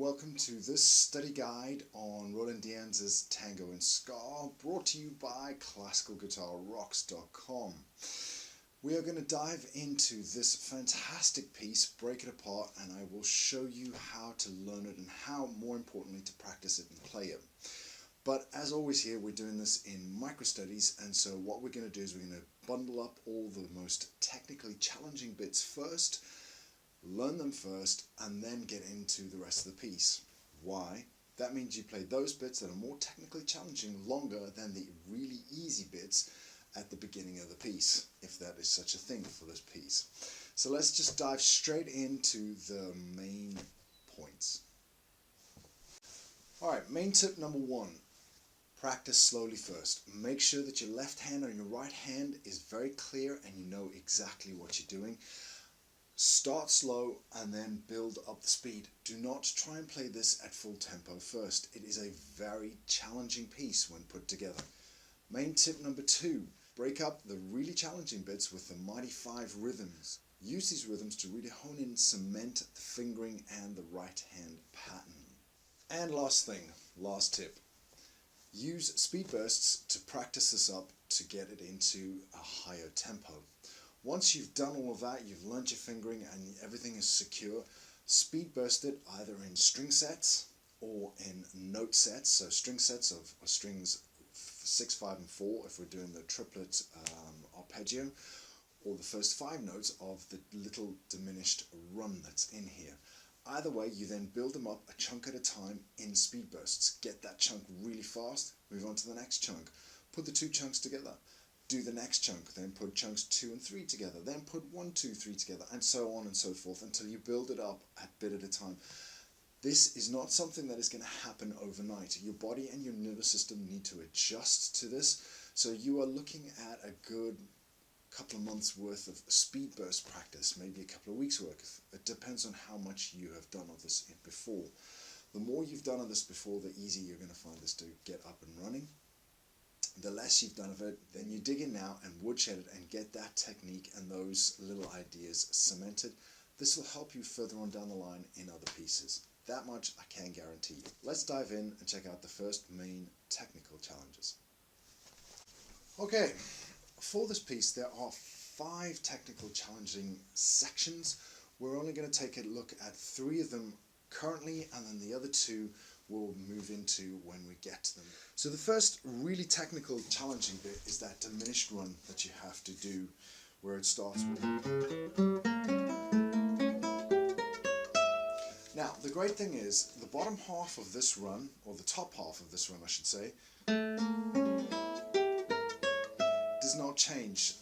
welcome to this study guide on Roland Dyens' Tango and Skai, brought to you by classicalguitarrocks.com. We are going to dive into this fantastic piece, break it apart, and I will show you how to learn it and how, more importantly, to practice it and play it. But as always here, we're doing this in micro-studies, and so what we're going to do is we're going to bundle up all the most technically challenging bits first, learn them first, and then get into the rest of the piece. Why? That means you play those bits that are more technically challenging longer than the really easy bits at the beginning of the piece, if that is such a thing for this piece. So let's just dive straight into the main points. Alright, main tip number one. Practice slowly first. Make sure that your left hand and your right hand is very clear and you know exactly what you're doing. Start slow and then build up the speed. Do not try and play this at full tempo first. It is a very challenging piece when put together. Main tip number two, break up the really challenging bits with the mighty 5 rhythms. Use these rhythms to really hone in and cement the fingering and the right hand pattern. And last thing, last tip, use speed bursts to practice this up to get it into a higher tempo. Once you've done all of that, you've learnt your fingering and everything is secure, speed burst it either in string sets or in note sets, so string sets of strings 6, 5 and 4 if we're doing the triplet arpeggio, or the first 5 notes of the little diminished run that's in here. Either way, you then build them up a chunk at a time in speed bursts. Get that chunk really fast, move on to the next chunk, put the 2 chunks together. Do the next chunk, then put chunks 2 and 3 together, then put 1, 2, 3 together, and so on and so forth until you build it up a bit at a time. This is not something that is going to happen overnight. Your body and your nervous system need to adjust to this, so you are looking at a good couple of months worth of speed burst practice, maybe a couple of weeks worth. It depends on how much you have done of this before. The more you've done of this before, the easier you're going to find this to get up and running. The less you've done of it, then you dig in now and woodshed it and get that technique and those little ideas cemented. This will help you further on down the line in other pieces. That much I can guarantee you. Let's dive in and check out the first main technical challenges. Okay, for this piece there are 5 technical challenging sections. We're only going to take a look at 3 of them currently, and then the other 2 we'll move into when we get to them. So the first really technical challenging bit is that diminished run that you have to do, where it starts with. Now the great thing is the bottom half of this run, or the top half of this run I should say, does not change.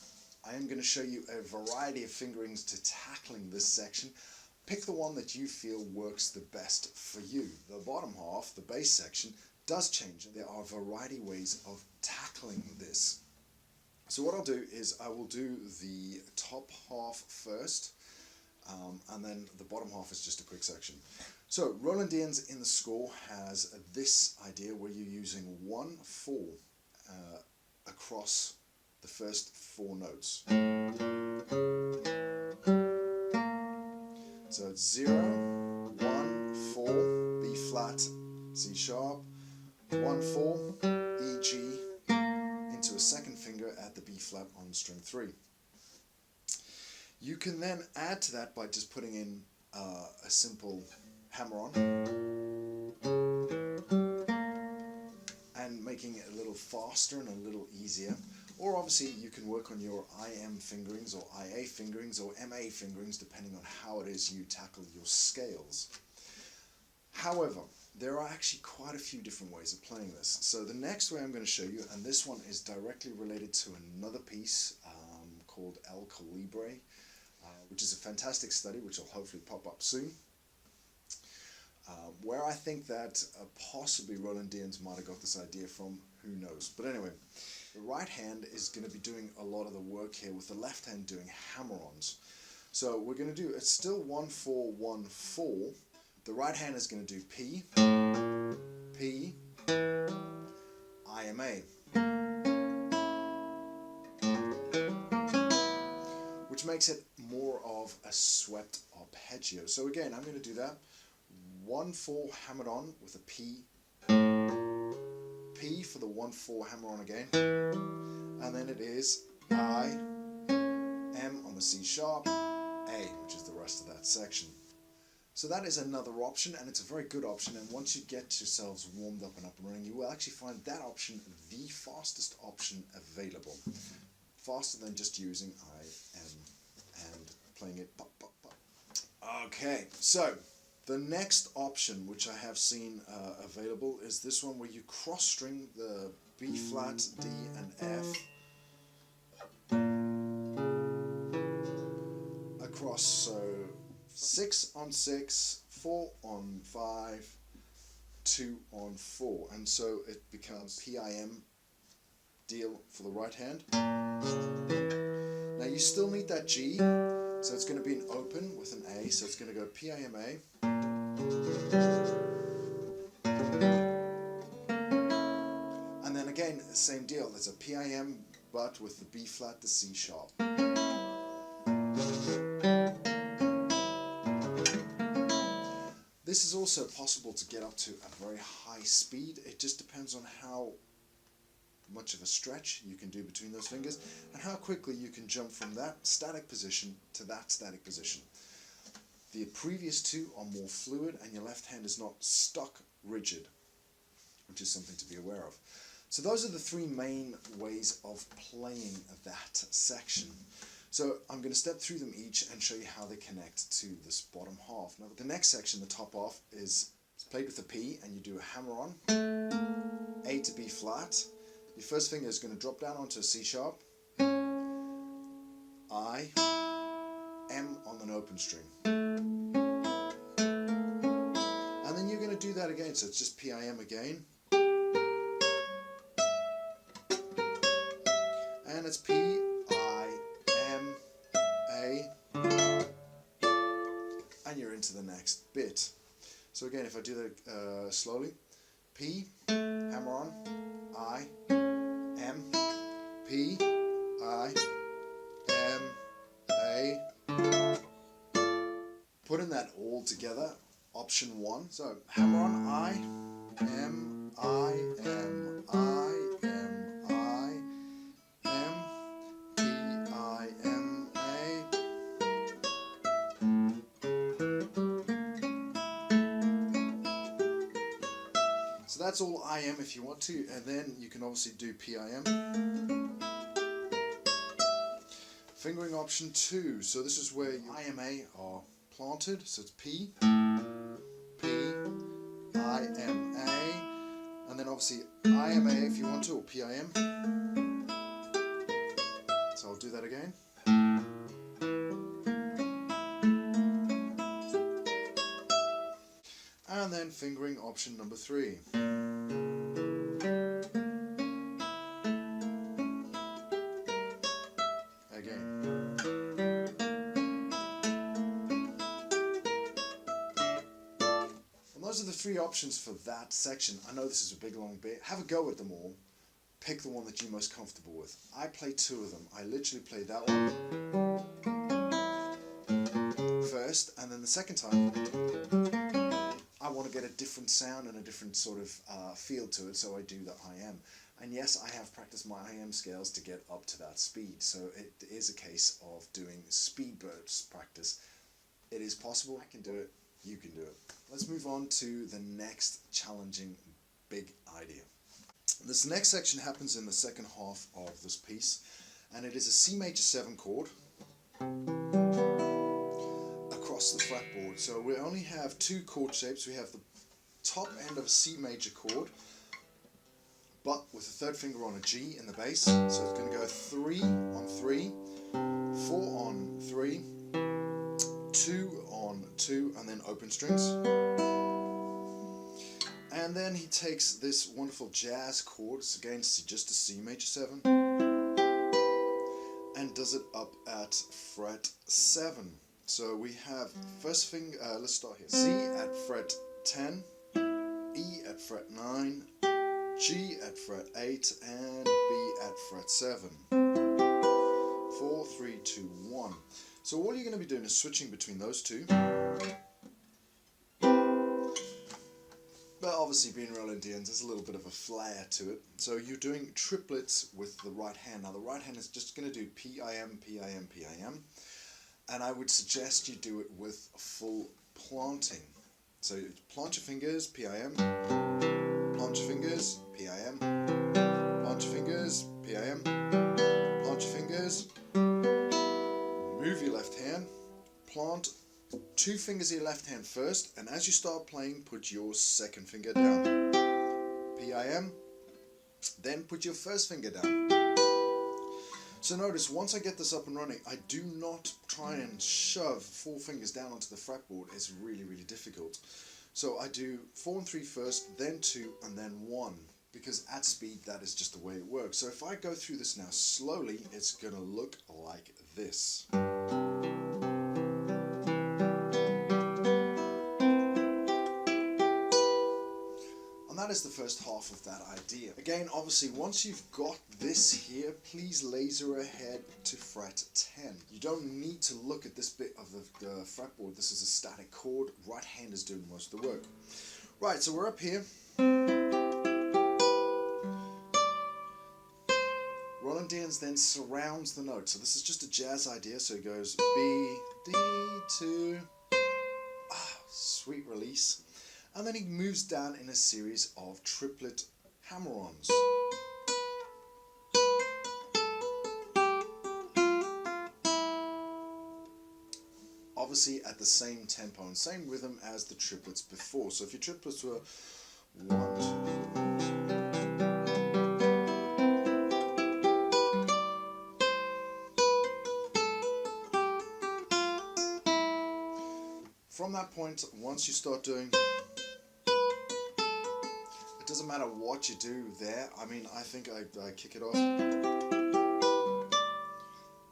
I am going to show you a variety of fingerings to tackling this section. Pick the one that you feel works the best for you. The bottom half, the bass section, does change. There are a variety of ways of tackling this. So what I'll do is I will do the top half first, and then the bottom half is just a quick section. So Roland Dyens in the score has this idea where you're using 1/4 across the first 4 notes. So it's 0, 1, 4, B flat, C sharp, 1, 4, E, G, into a second finger at the B flat on string 3. You can then add to that by just putting in a simple hammer-on and making it a little faster and a little easier. Or obviously you can work on your IM fingerings or IA fingerings or MA fingerings depending on how it is you tackle your scales. However, there are actually quite a few different ways of playing this. So the next way I'm going to show you, and this one is directly related to another piece called El Calibre, which is a fantastic study which will hopefully pop up soon. Where I think that possibly Roland Dyens might have got this idea from, who knows. But anyway, the right hand is going to be doing a lot of the work here with the left hand doing hammer-ons. So we're going to do, it's still 1/4, 1/4. The right hand is going to do P, P, IMA. Which makes it more of a swept arpeggio. So again, I'm going to do that. 1/4 hammered on with a P, P for the 1/4 hammer on again, and then it is I, M on the C sharp, A, which is the rest of that section. So that is another option, and it's a very good option, and once you get yourselves warmed up and running, you will actually find that option the fastest option available. Faster than just using I, M, and playing it pop, pop, pop. Okay, so the next option which I have seen available is this one where you cross string the B flat, D and F across, so 6 on 6, 4 on 5, 2 on 4, and so it becomes PIM deal for the right hand. Now you still need that G, so it's going to be an open with an A, so it's going to go PIM A, and then again same deal, there's a PIM but with the B flat, the C sharp. This is also possible to get up to a very high speed. It just depends on how much of a stretch you can do between those fingers and how quickly you can jump from that static position to that static position. The previous two are more fluid and your left hand is not stuck rigid, which is something to be aware of. So those are the three main ways of playing that section. So I'm going to step through them each and show you how they connect to this bottom half. Now the next section, the top half, is played with a P, and you do a hammer on, A to B flat. Your first finger is going to drop down onto a C sharp, I, M on an open string. And then you're going to do that again, so it's just PIM again. And it's P, and you're into the next bit. So again, if I do that slowly, P, hammer on, I, M, P, I, M, A. Putting that all together, option 1. So hammer on, I, M, I, M, I, M, I, M, P, I, M, A. So that's all IM if you want to, and then you can obviously do PIM. Fingering option 2, so this is where your IMA are planted, so it's P, P, IMA, and then obviously IMA if you want to, or PIM. So I'll do that again. And then fingering option number 3. Again. And those are the 3 options for that section. I know this is a big long bit. Have a go at them all. Pick the one that you're most comfortable with. I play 2 of them. I literally play that one first, and then the second time I want to get a different sound and a different sort of feel to it, so I do the IM. And yes, I have practiced my IM scales to get up to that speed, so it is a case of doing speed burst practice. It is possible, I can do it, you can do it. Let's move on to the next challenging big idea. This next section happens in the second half of this piece, and it is a C major 7 chord across the fretboard. So we only have 2 chord shapes. We have the top end of a C major chord, but with a 3rd finger on a G in the bass. So it's going to go 3 on 3, 4 on 3, 2 on 2, and then open strings. And then he takes this wonderful jazz chord, it's again just a C major 7, and does it up at fret 7. So we have first finger, let's start here. C at fret 10, E at fret 9, G at fret 8, and B at fret 7. 4, 3, 2, 1. So all you're going to be doing is switching between those two. But obviously being Roland Dyens, there's a little bit of a flair to it. So you're doing triplets with the right hand. Now the right hand is just going to do PIM, PIM, PIM. And I would suggest you do it with full planting. So you plant your fingers, PIM, plant your fingers, PIM, plant your fingers, PIM, plant your fingers, move your left hand, plant 2 fingers of your left hand first, and as you start playing, put your second finger down. PIM, then put your first finger down. So notice, once I get this up and running, I do not try and shove 4 fingers down onto the fretboard. It's really, really difficult. So I do 4 and 3 first, then 2, and then 1. Because at speed, that is just the way it works. So if I go through this now slowly, it's going to look like this. That is the first half of that idea. Again, obviously, once you've got this here, please laser ahead to fret 10. You don't need to look at this bit of the fretboard. This is a static chord. Right hand is doing most of the work. Right, so we're up here. Roland Dyens then surrounds the note. So this is just a jazz idea. So it goes B, D, 2, sweet release. And then he moves down in a series of triplet hammer-ons. Obviously at the same tempo and same rhythm as the triplets before. So if your triplets were 1, 2. From that point, once you start doing, it doesn't matter what you do there. I mean, I think I kick it off.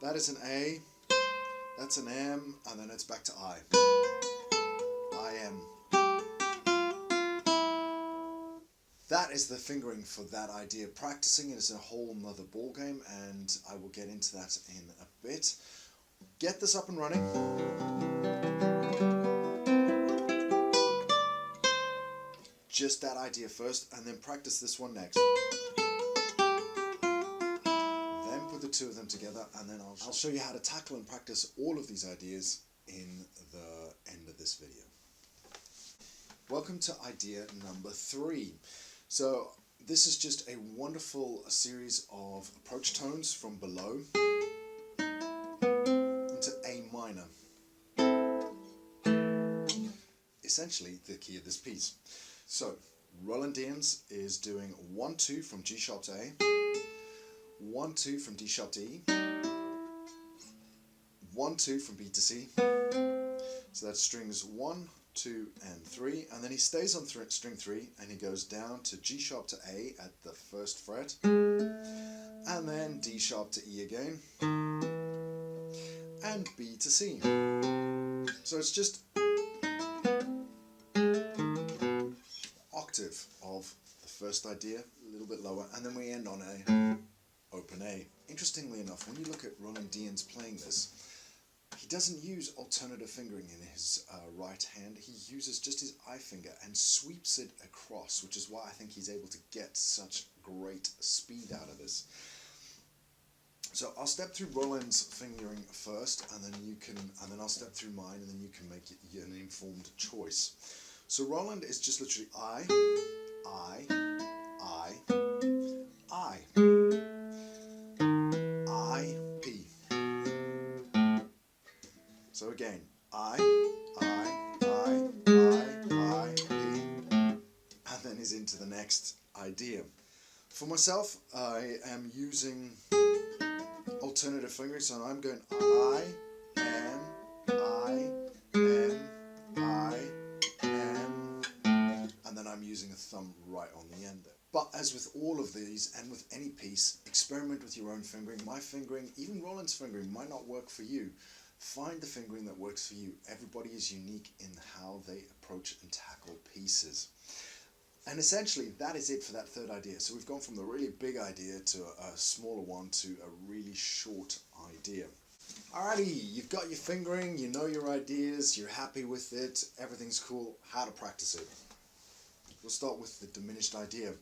That is an A, that's an M, and then it's back to I. I, M. That is the fingering for that idea. Practicing it is a whole nother ball game, and I will get into that in a bit. Get this up and running. Just that idea first, and then practice this one next. Then put the 2 of them together, and then I'll show you how to tackle and practice all of these ideas in the end of this video. Welcome to idea number 3. So this is just a wonderful series of approach tones from below into A minor. Essentially the key of this piece. So, Roland Dyens is doing 1, 2 from G sharp to A, 1, 2 from D sharp to E, 1, 2 from B to C. So that's strings 1, 2, and 3, and then he stays on string 3 and he goes down to G sharp to A at the 1st fret, and then D sharp to E again, and B to C. So it's just octave of the first idea, a little bit lower, and then we end on A, open A. Interestingly enough, when you look at Roland Dyens playing this, he doesn't use alternative fingering in his right hand. He uses just his I finger and sweeps it across, which is why I think he's able to get such great speed out of this. So I'll step through Roland's fingering first, and then I'll step through mine, and then you can make an informed choice. So Roland is just literally I, P. So again, I, P. And then he's into the next idea. For myself, I am using alternative fingering, so I'm going I, M, and then I'm using a thumb right on the end there. But as with all of these, and with any piece, experiment with your own fingering. My fingering, even Roland's fingering, might not work for you. Find the fingering that works for you. Everybody is unique in how they approach and tackle pieces. And essentially, that is it for that third idea. So we've gone from the really big idea to a smaller one to a really short idea. Alrighty, you've got your fingering, you know your ideas, you're happy with it, everything's cool. How to practice it. We'll start with the diminished idea.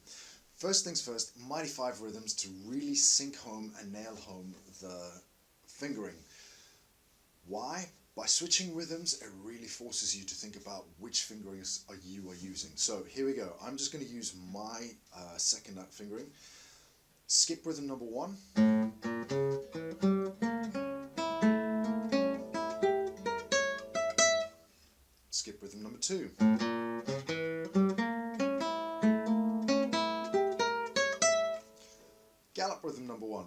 First things first, Mighty 5 rhythms to really sink home and nail home the fingering. Why? By switching rhythms, it really forces you to think about which fingerings you are using. So here we go. I'm just going to use my second fingering. Skip rhythm number 1. Skip rhythm number 2. Gallop rhythm number 1.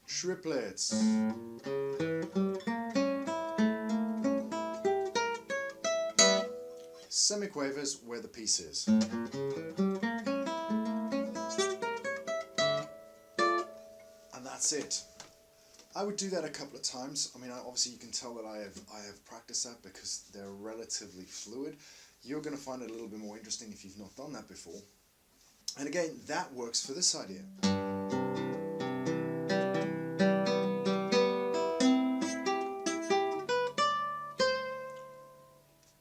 Triplets. Semiquavers where the piece is. And that's it. I would do that a couple of times. I mean, obviously you can tell that I have practiced that because they're relatively fluid. You're going to find it a little bit more interesting if you've not done that before. And again, that works for this idea.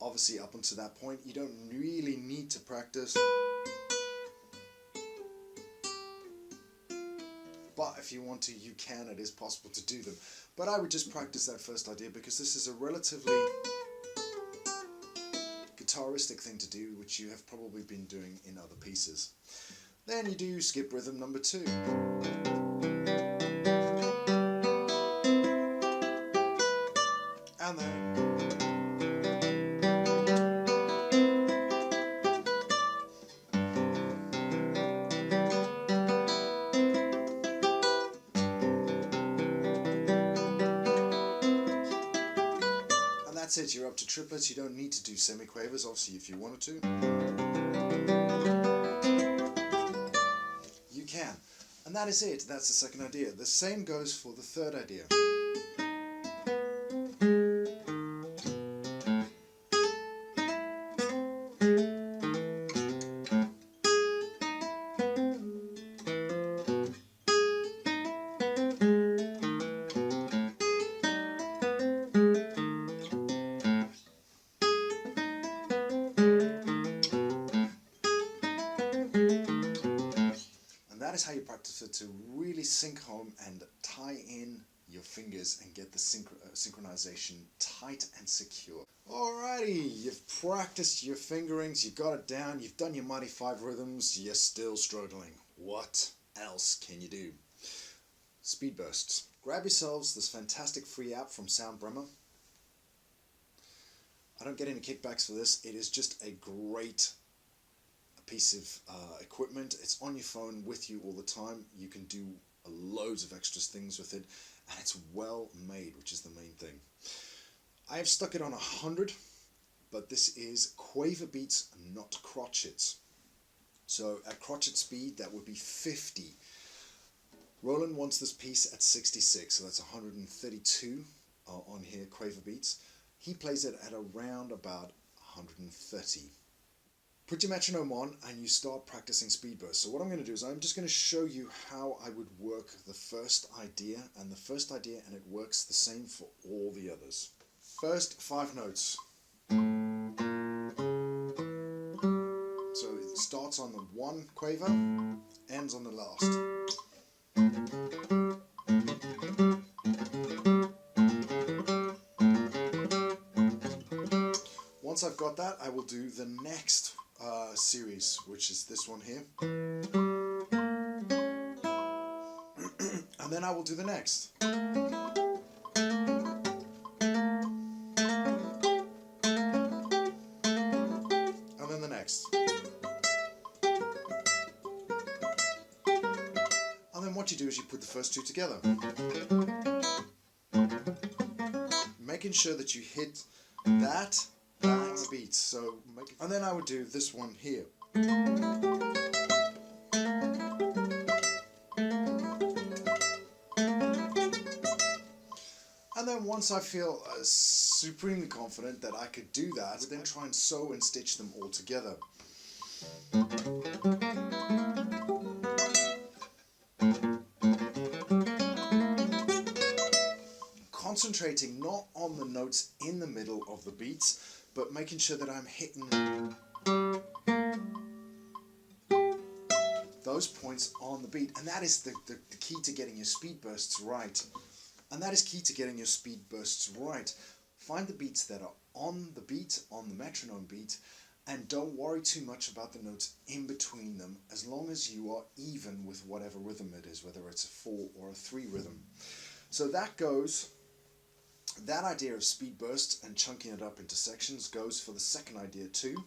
Obviously, up until that point, you don't really need to practice. But if you want to, you can. It is possible to do them. But I would just practice that first idea because this is a relatively guitaristic thing to do, which you have probably been doing in other pieces. Then you do skip rhythm number 2. And then that's it, you're up to triplets. You don't need to do semiquavers, obviously, if you wanted to. You can. And that is it. That's the second idea. The same goes for the third idea. That is how you practice it to really sink home and tie in your fingers and get the synchronization tight and secure. Alrighty, you've practiced your fingerings, you got it down, you've done your Mighty 5 rhythms, you're still struggling. What else can you do? Speed bursts. Grab yourselves this fantastic free app from Soundbremer. I don't get any kickbacks for this. It is just a great piece of equipment. It's on your phone with you all the time. You can do loads of extra things with it, and it's well made, which is the main thing. I have stuck it on 100, but this is quaver beats, not crotchets. So at crotchet speed, that would be 50. Roland wants this piece at 66, so that's 132 on here, quaver beats. He plays it at around about 130. Put your metronome on and you start practicing speed bursts. So what I'm going to do is I'm just going to show you how I would work the first idea, and it works the same for all the others. First 5 notes. So it starts on the 1 quaver, ends on the last. Once I've got that, I will do the next series, which is this one here. And then I will do the next. And then the next. And then what you do is you put the first 2 together. Making sure that you hit that beat. So and then I would do this one here. And then once I feel supremely confident that I could do that, I would then try and sew and stitch them all together. concentrating not on the notes in the middle of the beats, but making sure that I'm hitting those points on the beat. And that is the key to getting your speed bursts right. And that is key to getting your speed bursts right. Find the beats that are on the beat, on the metronome beat, and don't worry too much about the notes in between them, as long as you are even with whatever rhythm it is, whether it's a 4 or a 3 rhythm. So that idea of speed bursts and chunking it up into sections goes for the second idea too.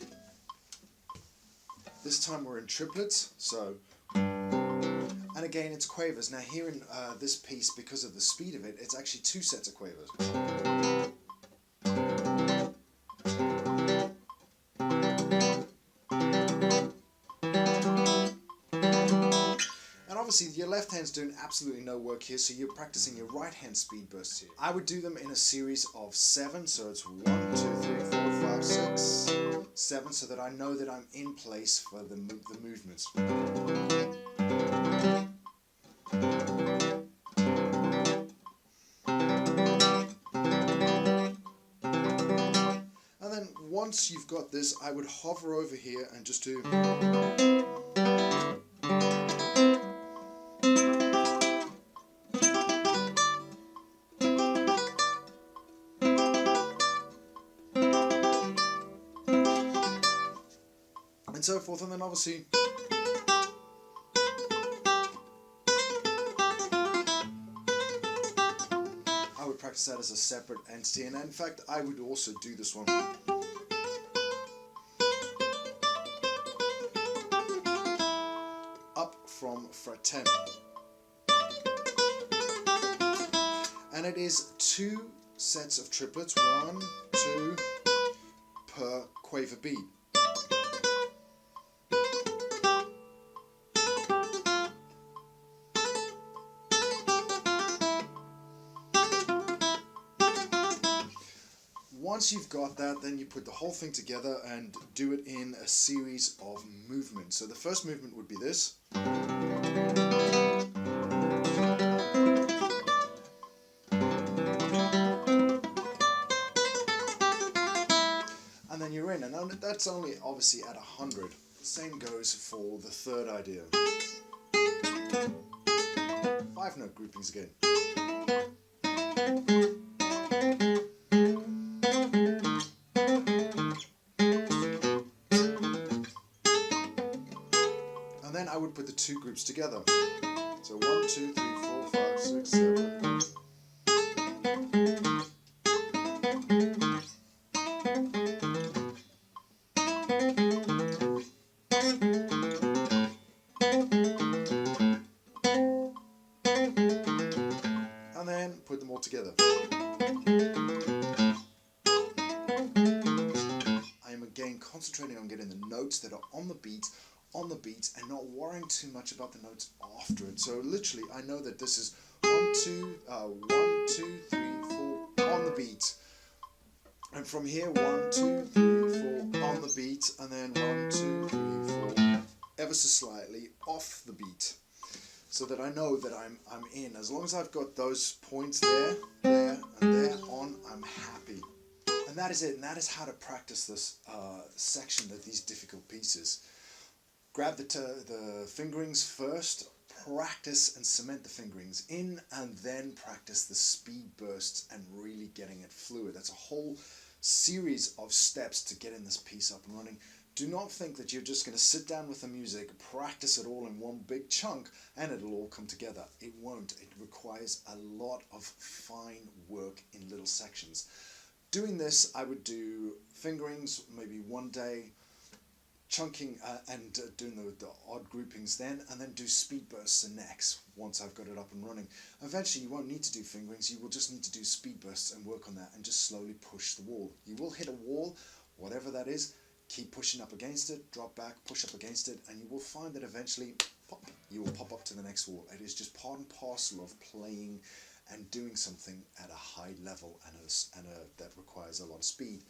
This time we're in triplets, so, and again it's quavers. Now here in this piece, because of the speed of it, it's actually 2 sets of quavers. Obviously your left hand's doing absolutely no work here, so you're practicing your right hand speed bursts here. I would do them in a series of 7, so it's 1, 2, 3, 4, 5, 6, 7, so that I know that I'm in place for the movements. And then once you've got this, I would hover over here and just do... and so forth, and then obviously I would practice that as a separate entity, and in fact I would also do this one up from fret 10, and it is 2 sets of triplets, 1, 2 per quaver beat. Once you've got that, then you put the whole thing together and do it in a series of movements. So the first movement would be this. And then you're in, and that's only obviously at 100. The same goes for the third idea. 5-note groupings again. Then I would put the 2 groups together. So 1, 2, 3, 4, 5, 6, 7. And then put them all together. I am again concentrating on getting the notes that are on the beat, and not worrying too much about the notes after it. So literally I know that this is 1, 2, 3, 4 on the beat, and from here 1, 2, 3, 4 on the beat, and then 1, 2, 3, 4 ever so slightly off the beat, so that I know that I'm in. As long as I've got those points there, and there on, I'm happy. And that is it, and that is how to practice this section of these difficult pieces. Grab the fingerings first, practice and cement the fingerings in, and then practice the speed bursts and really getting it fluid. That's a whole series of steps to getting this piece up and running. Do not think that you're just going to sit down with the music, practice it all in one big chunk, and it'll all come together. It won't. It requires a lot of fine work in little sections. Doing this, I would do fingerings maybe one day, chunking and doing the odd groupings then, and then do speed bursts the next once I've got it up and running. Eventually you won't need to do fingerings, you will just need to do speed bursts and work on that and just slowly push the wall. You will hit a wall, whatever that is, keep pushing up against it, drop back, push up against it, and you will find that eventually pop, you will pop up to the next wall. It is just part and parcel of playing and doing something at a high level and that requires a lot of speed.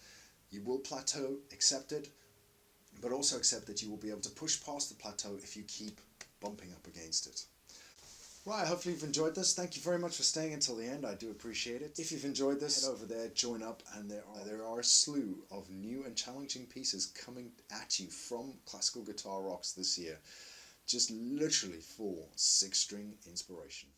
You will plateau, accept it, but also accept that you will be able to push past the plateau if you keep bumping up against it. Right, hopefully you've enjoyed this. Thank you very much for staying until the end. I do appreciate it. If you've enjoyed this, head over there, join up, and there are a slew of new and challenging pieces coming at you from Classical Guitar Rocks this year. Just literally for 6-string inspiration.